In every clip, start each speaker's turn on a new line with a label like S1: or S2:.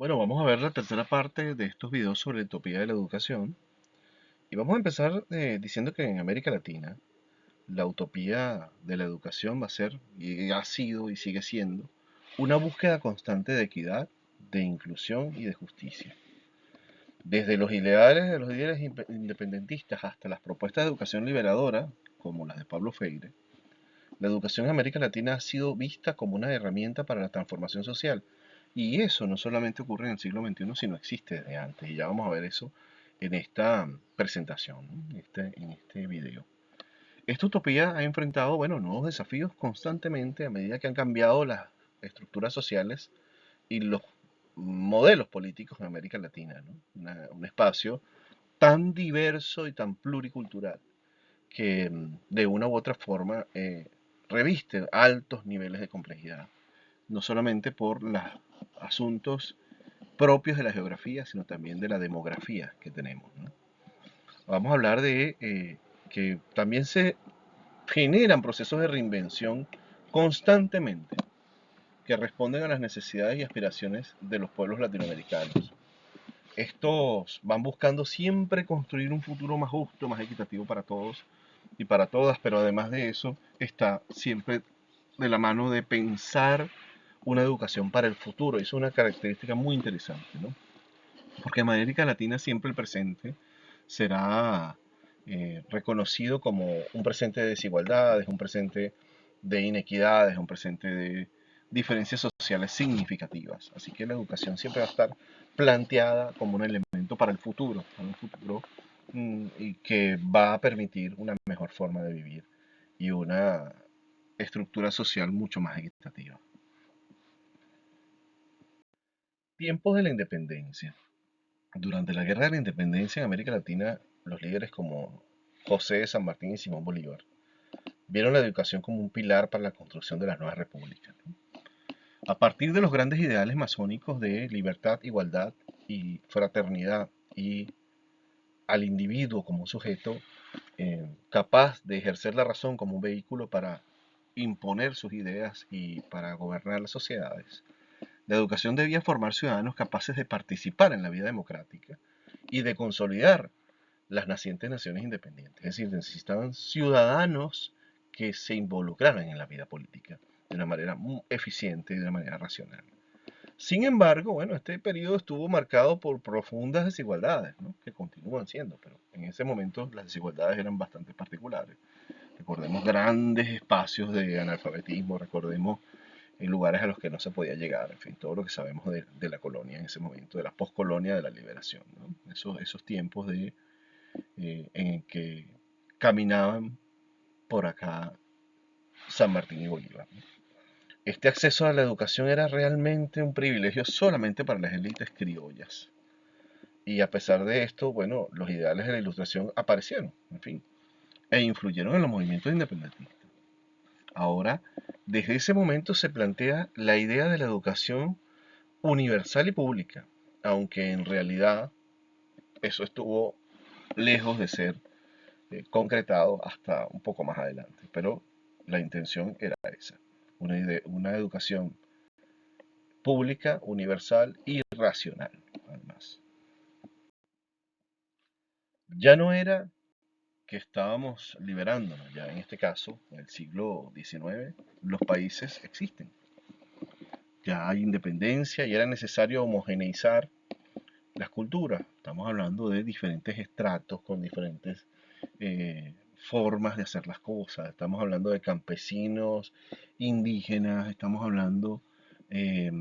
S1: Bueno, vamos a ver la tercera parte de estos videos sobre la utopía de la educación. Y vamos a empezar diciendo que en América Latina la utopía de la educación va a ser, y ha sido y sigue siendo, una búsqueda constante de equidad, de inclusión y de justicia. Desde los ideales de los líderes independentistas hasta las propuestas de educación liberadora, como las de Pablo Freire, la educación en América Latina ha sido vista como una herramienta para la transformación social. Y eso no solamente ocurre en el siglo XXI, sino existe desde antes. Y ya vamos a ver eso en esta presentación, ¿no? En este video. Esta utopía ha enfrentado, bueno, nuevos desafíos constantemente a medida que han cambiado las estructuras sociales y los modelos políticos en América Latina, ¿no? Un espacio tan diverso y tan pluricultural que de una u otra forma reviste altos niveles de complejidad, no solamente por los asuntos propios de la geografía, sino también de la demografía que tenemos, ¿no? Vamos a hablar de que también se generan procesos de reinvención constantemente que responden a las necesidades y aspiraciones de los pueblos latinoamericanos. Estos van buscando siempre construir un futuro más justo, más equitativo para todos y para todas, pero además de eso está siempre de la mano de pensar una educación para el futuro. Eso es una característica muy interesante, ¿no? Porque en América Latina siempre el presente será reconocido como un presente de desigualdades, un presente de inequidades, un presente de diferencias sociales significativas. Así que la educación siempre va a estar planteada como un elemento para un futuro y que va a permitir una mejor forma de vivir y una estructura social mucho más equitativa. Tiempos de la independencia. Durante la Guerra de la Independencia en América Latina, los líderes como José de San Martín y Simón Bolívar vieron la educación como un pilar para la construcción de las nuevas repúblicas, ¿no? A partir de los grandes ideales masónicos de libertad, igualdad y fraternidad y al individuo como un sujeto capaz de ejercer la razón como un vehículo para imponer sus ideas y para gobernar las sociedades, la educación debía formar ciudadanos capaces de participar en la vida democrática y de consolidar las nacientes naciones independientes. Es decir, necesitaban ciudadanos que se involucraran en la vida política de una manera muy eficiente y de una manera racional. Sin embargo, bueno, este periodo estuvo marcado por profundas desigualdades, ¿no? Que continúan siendo, pero en ese momento las desigualdades eran bastante particulares. Recordemos grandes espacios de analfabetismo, recordemos en lugares a los que no se podía llegar, en fin, todo lo que sabemos de la colonia en ese momento, de la poscolonia de la liberación, ¿no? Esos tiempos en que caminaban por acá San Martín y Bolívar, ¿no? Este acceso a la educación era realmente un privilegio solamente para las élites criollas. Y a pesar de esto, bueno, los ideales de la ilustración aparecieron, en fin, e influyeron en los movimientos independentistas. Ahora, desde ese momento se plantea la idea de la educación universal y pública, aunque en realidad eso estuvo lejos de ser concretado hasta un poco más adelante, pero la intención era esa, una educación pública, universal y racional, además. Ya no era que estábamos liberándonos, ya en este caso, en el siglo XIX, los países existen, ya hay independencia y era necesario homogeneizar las culturas. Estamos hablando de diferentes estratos con diferentes formas de hacer las cosas. Estamos hablando de campesinos, indígenas, estamos hablando eh,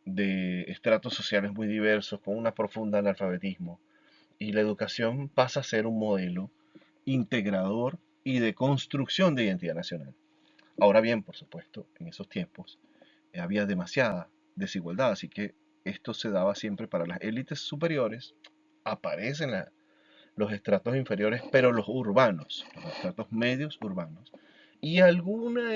S1: de estratos sociales muy diversos con una profunda analfabetismo. Y la educación pasa a ser un modelo integrador y de construcción de identidad nacional. Ahora bien, por supuesto, en esos tiempos había demasiada desigualdad, así que esto se daba siempre para las élites superiores, aparecen los estratos inferiores, pero los urbanos, los estratos medios urbanos, y alguna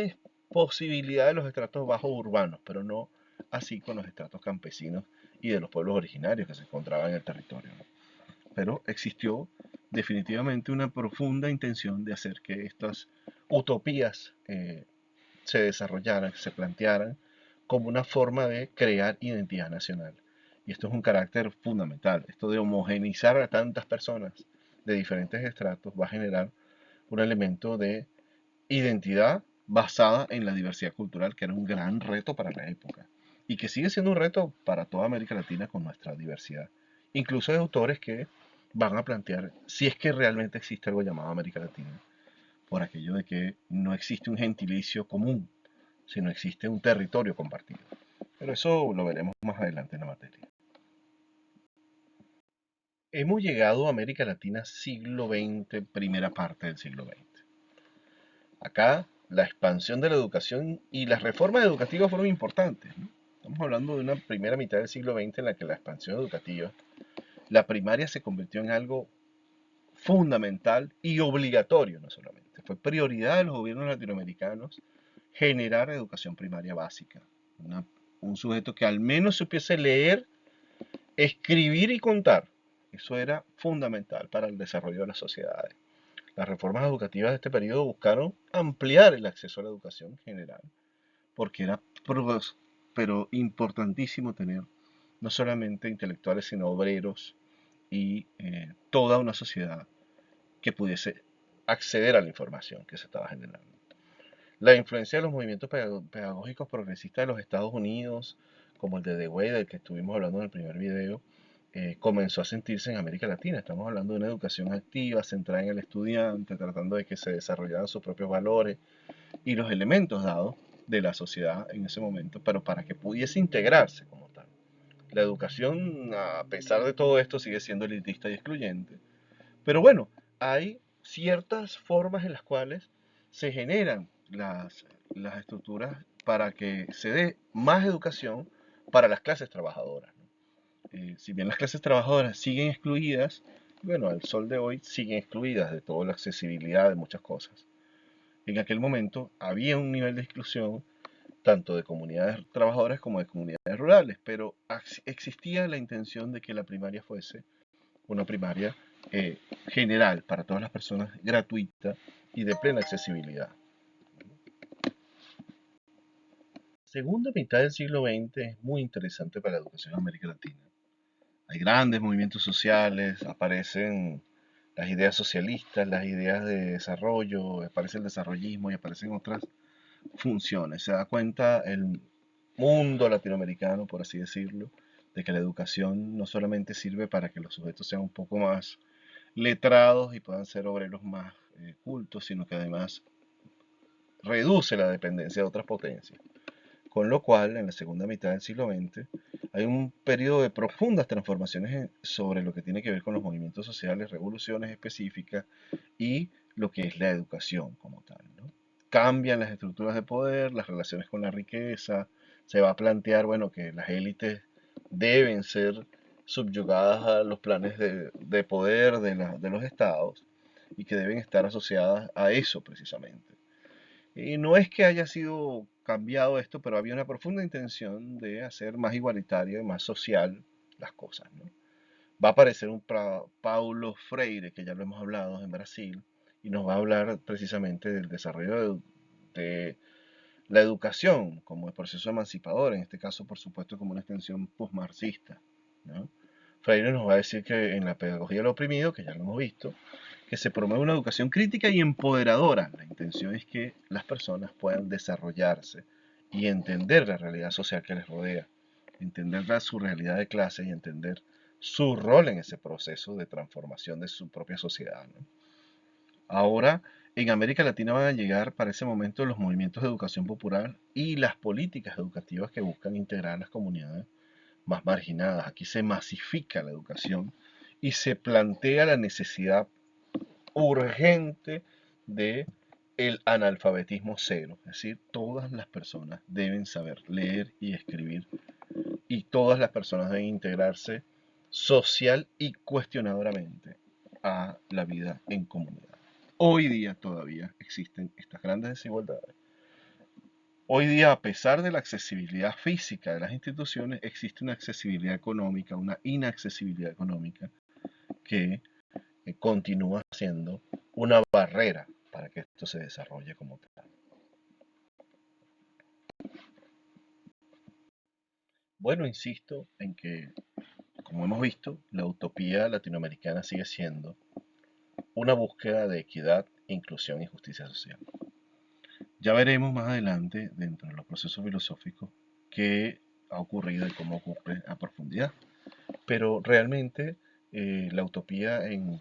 S1: posibilidad de los estratos bajos urbanos, pero no así con los estratos campesinos y de los pueblos originarios que se encontraban en el territorio, ¿no? Pero existió definitivamente una profunda intención de hacer que estas utopías se desarrollaran, se plantearan como una forma de crear identidad nacional Y esto es un carácter fundamental. Esto de homogeneizar a tantas personas de diferentes estratos va a generar un elemento de identidad basada en la diversidad cultural, que era un gran reto para la época y que sigue siendo un reto para toda América Latina con nuestra diversidad. Incluso hay autores que van a plantear si es que realmente existe algo llamado América Latina, por aquello de que no existe un gentilicio común, sino existe un territorio compartido. Pero eso lo veremos más adelante en la materia. Hemos llegado a América Latina siglo XX, primera parte del siglo XX. Acá la expansión de la educación y las reformas educativas fueron importantes, ¿no? Estamos hablando de una primera mitad del siglo XX en la que la expansión educativa, la primaria se convirtió en algo fundamental y obligatorio, no solamente. Fue prioridad de los gobiernos latinoamericanos generar educación primaria básica. Un sujeto que al menos supiese leer, escribir y contar. Eso era fundamental para el desarrollo de las sociedades. Las reformas educativas de este periodo buscaron ampliar el acceso a la educación general, porque era pero importantísimo tener no solamente intelectuales, sino obreros y toda una sociedad que pudiese acceder a la información que se estaba generando. La influencia de los movimientos pedagógicos progresistas de los Estados Unidos, como el de Dewey, del que estuvimos hablando en el primer video, comenzó a sentirse en América Latina. Estamos hablando de una educación activa, centrada en el estudiante, tratando de que se desarrollaran sus propios valores y los elementos dados de la sociedad en ese momento, pero para que pudiese integrarse como tal. La educación, a pesar de todo esto, sigue siendo elitista y excluyente. Pero bueno, hay ciertas formas en las cuales se generan las estructuras para que se dé más educación para las clases trabajadoras, ¿no? Si bien las clases trabajadoras siguen excluidas, bueno, al sol de hoy siguen excluidas de toda la accesibilidad de muchas cosas. En aquel momento había un nivel de exclusión tanto de comunidades trabajadoras como de comunidades rurales, pero existía la intención de que la primaria fuese una primaria general para todas las personas, gratuita y de plena accesibilidad. Segunda mitad del siglo XX es muy interesante para la educación en América Latina. Hay grandes movimientos sociales, aparecen las ideas socialistas, las ideas de desarrollo, aparece el desarrollismo y aparecen otras funciones. Se da cuenta el mundo latinoamericano, por así decirlo, de que la educación no solamente sirve para que los sujetos sean un poco más letrados y puedan ser obreros más cultos, sino que además reduce la dependencia de otras potencias. Con lo cual, en la segunda mitad del siglo XX, hay un periodo de profundas transformaciones sobre lo que tiene que ver con los movimientos sociales, revoluciones específicas y lo que es la educación como tal, ¿no? Cambian las estructuras de poder, las relaciones con la riqueza, se va a plantear, bueno, que las élites deben ser subyugadas a los planes de poder de los estados y que deben estar asociadas a eso precisamente. Y no es que haya sido cambiado esto, pero había una profunda intención de hacer más igualitario y más social las cosas, ¿no? Va a aparecer un Paulo Freire, que ya lo hemos hablado en Brasil, y nos va a hablar precisamente del desarrollo de la educación como el proceso emancipador, en este caso, por supuesto, como una extensión postmarxista, ¿no? Freire nos va a decir que en la pedagogía del oprimido, que ya lo hemos visto, que se promueve una educación crítica y empoderadora. La intención es que las personas puedan desarrollarse y entender la realidad social que les rodea, entender su realidad de clase y entender su rol en ese proceso de transformación de su propia sociedad, ¿no? Ahora, en América Latina van a llegar para ese momento los movimientos de educación popular y las políticas educativas que buscan integrar a las comunidades más marginadas. Aquí se masifica la educación y se plantea la necesidad urgente de el analfabetismo cero, es decir, todas las personas deben saber leer y escribir y todas las personas deben integrarse social y cuestionadoramente a la vida en comunidad. Hoy día todavía existen estas grandes desigualdades. Hoy día, a pesar de la accesibilidad física de las instituciones, existe una accesibilidad económica, una inaccesibilidad económica que continúa siendo una barrera para que esto se desarrolle como tal. Bueno, insisto en que como hemos visto, la utopía latinoamericana sigue siendo una búsqueda de equidad, inclusión y justicia social. Ya veremos más adelante, dentro de los procesos filosóficos, qué ha ocurrido y cómo ocurre a profundidad. Pero realmente la utopía de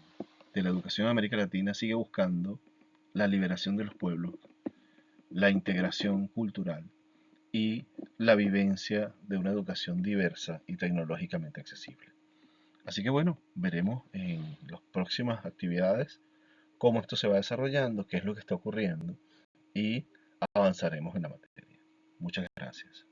S1: la educación en América Latina sigue buscando la liberación de los pueblos, la integración cultural y la vivencia de una educación diversa y tecnológicamente accesible. Así que bueno, veremos en las próximas actividades cómo esto se va desarrollando, qué es lo que está ocurriendo y avanzaremos en la materia. Muchas gracias.